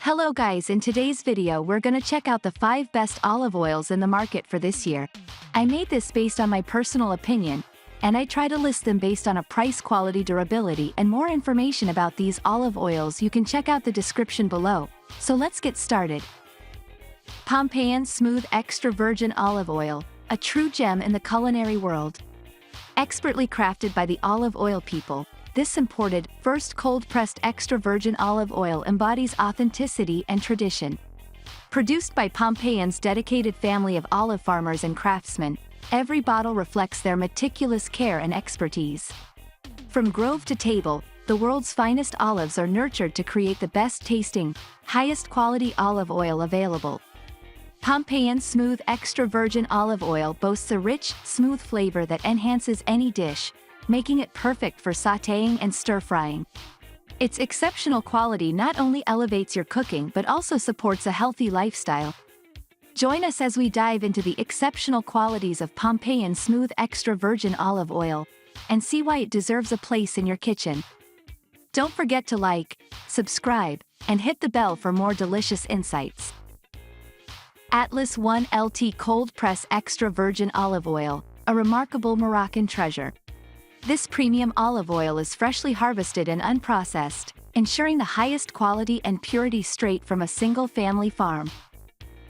Hello guys, in today's video we're gonna check out the 5 best olive oils in the market for this year. I made this based on my personal opinion, and I try to list them based on a price, quality, durability, and more information about these olive oils you can check out the description below. So let's get started. Pompeian Smooth Extra Virgin Olive Oil, a true gem in the culinary world. Expertly crafted by the olive oil people, this imported, first cold-pressed extra virgin olive oil embodies authenticity and tradition. Produced by Pompeian's dedicated family of olive farmers and craftsmen, every bottle reflects their meticulous care and expertise. From grove to table, the world's finest olives are nurtured to create the best-tasting, highest-quality olive oil available. Pompeian Smooth Extra Virgin Olive Oil boasts a rich, smooth flavor that enhances any dish, making it perfect for sautéing and stir-frying. Its exceptional quality not only elevates your cooking but also supports a healthy lifestyle. Join us as we dive into the exceptional qualities of Pompeian Smooth Extra Virgin Olive Oil, and see why it deserves a place in your kitchen. Don't forget to like, subscribe, and hit the bell for more delicious insights. Atlas 1 LT Cold Press Extra Virgin Olive Oil, a remarkable Moroccan treasure. This premium olive oil is freshly harvested and unprocessed, ensuring the highest quality and purity straight from a single family farm.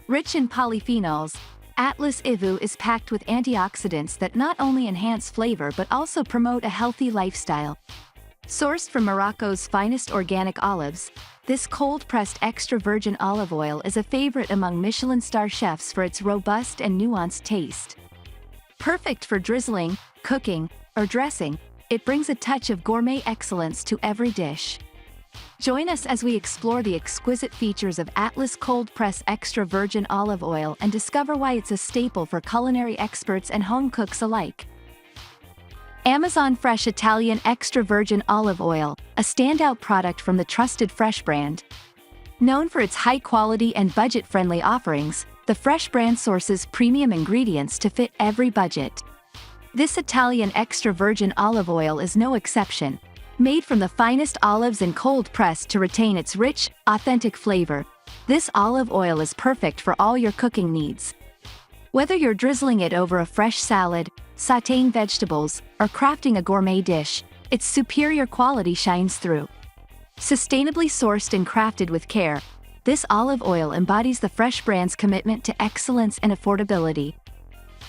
Rich in polyphenols, Atlas IVU is packed with antioxidants that not only enhance flavor but also promote a healthy lifestyle. Sourced from Morocco's finest organic olives, this cold-pressed extra virgin olive oil is a favorite among Michelin star chefs for its robust and nuanced taste. Perfect for drizzling, cooking, or dressing, it brings a touch of gourmet excellence to every dish. Join us as we explore the exquisite features of Atlas Cold Press Extra Virgin Olive Oil and discover why it's a staple for culinary experts and home cooks alike. Amazon Fresh Italian Extra Virgin Olive Oil, a standout product from the trusted Fresh brand. Known for its high quality and budget-friendly offerings, the Fresh brand sources premium ingredients to fit every budget. This Italian extra virgin olive oil is no exception. Made from the finest olives and cold-pressed to retain its rich, authentic flavor, this olive oil is perfect for all your cooking needs. Whether you're drizzling it over a fresh salad, sautéing vegetables, or crafting a gourmet dish, its superior quality shines through. Sustainably sourced and crafted with care, this olive oil embodies the Fresh brand's commitment to excellence and affordability.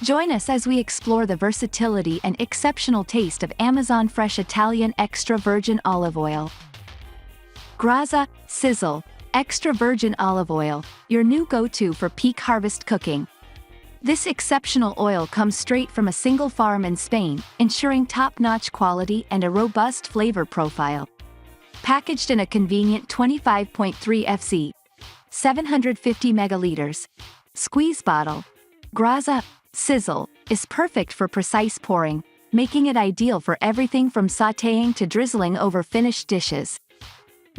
Join us as we explore the versatility and exceptional taste of Amazon Fresh Italian Extra Virgin Olive Oil. Graza, Sizzle, Extra Virgin Olive Oil, your new go-to for peak harvest cooking. This exceptional oil comes straight from a single farm in Spain, ensuring top-notch quality and a robust flavor profile. Packaged in a convenient 25.3 fz, 750 megaliters, squeeze bottle, Graza, Sizzle, is perfect for precise pouring, making it ideal for everything from sautéing to drizzling over finished dishes.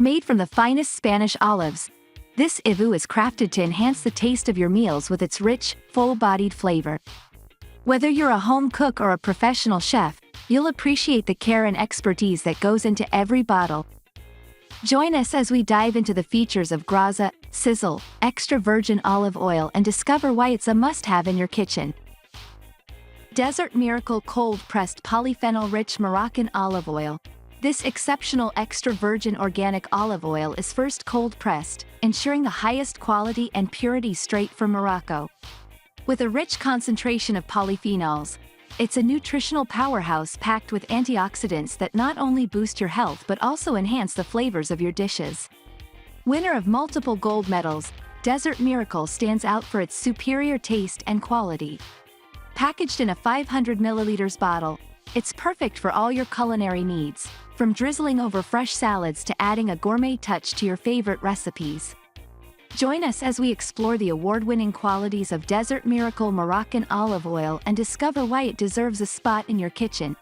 Made from the finest Spanish olives, this IVU is crafted to enhance the taste of your meals with its rich, full-bodied flavor. Whether you're a home cook or a professional chef, you'll appreciate the care and expertise that goes into every bottle. Join us as we dive into the features of Graza, Sizzle, Extra Virgin Olive Oil and discover why it's a must-have in your kitchen. Desert Miracle Cold-Pressed Polyphenol-Rich Moroccan Olive Oil. This exceptional extra virgin organic olive oil is first cold-pressed, ensuring the highest quality and purity straight from Morocco. With a rich concentration of polyphenols, it's a nutritional powerhouse packed with antioxidants that not only boost your health but also enhance the flavors of your dishes. Winner of multiple gold medals, Desert Miracle stands out for its superior taste and quality. Packaged in a 500 milliliters bottle, it's perfect for all your culinary needs, from drizzling over fresh salads to adding a gourmet touch to your favorite recipes. Join us as we explore the award-winning qualities of Desert Miracle Moroccan Olive Oil and discover why it deserves a spot in your kitchen.